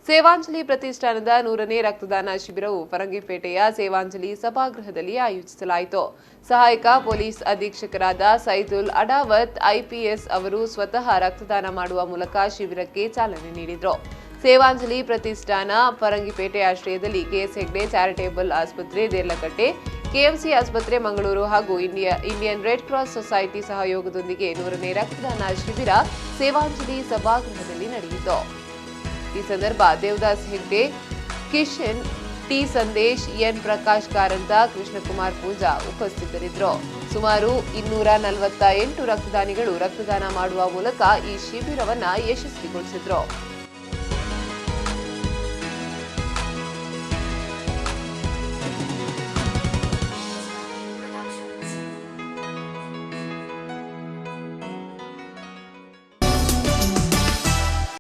ಸೇವಾಂಜಲಿ ಪ್ರತಿಷ್ಠಾನದ 100ನೇ ರಕ್ತದಾನ ಶಿಬಿರವು ಫರಂಗಿಪೇಟೆಯ ಸೇವಾಂಜಲಿ ಸಭಾಗೃಹದಲ್ಲಿ ಆಯೋಜಿಸಲಾಯಿತು. ಸಹಾಯಕ ಪೊಲೀಸ್ ಅಧೀಕ್ಷಕರಾದ ಸೈದುಲ್ ಅಡಾವತ್ ಐಪಿಎಸ್ ಅವರು ಸ್ವತಃ ರಕ್ತದಾನ ಮಾಡುವ ಮೂಲಕ ಶಿಬಿರಕ್ಕೆ ಚಾಲನೆ ನೀಡಿದರು. ಸೇವಾಂಜಲಿ ಪ್ರತಿಷ್ಠಾನ ಫರಂಗಿಪೇಟೆ ಆಶ್ರಯದಲ್ಲಿ ಕೆಎಸ್ ಹೆಗ್ಡೆ ಚಾರಿಟೇಬಲ್ ಆಸ್ಪತ್ರೆ ದೇರ್ಲಕಟ್ಟೆ, ಕೆಎಂಸಿ ಆಸ್ಪತ್ರೆ ಮಂಗಳೂರು ಹಾಗೂ ಇಂಡಿಯನ್ ರೆಡ್ ಕ್ರಾಸ್ ಸೊಸೈಟಿ ಸಹಯೋಗದೊಂದಿಗೆ 100ನೇ ರಕ್ತದಾನ ಶಿಬಿರ ಸೇವಾಂಜಲಿ ಸಭಾಗೃಹದಲ್ಲಿ ನಡೆಯಿತು. ಈ ಸಂದರ್ಭ ದೇವದಾಸ್ ಹೆಗ್ಡೆ, ಕಿಶನ್ ಟಿ ಸಂದೇಶ್, ಎನ್ ಪ್ರಕಾಶ್ ಕಾರಂತ, ಕೃಷ್ಣಕುಮಾರ್ ಪೂಜಾ ಉಪಸ್ಥಿತರಿದ್ದರು. ಸುಮಾರು 248 ರಕ್ತದಾನಿಗಳು ರಕ್ತದಾನ ಮಾಡುವ ಮೂಲಕ ಈ ಶಿಬಿರವನ್ನು ಯಶಸ್ವಿಗೊಳಿಸಿದರು.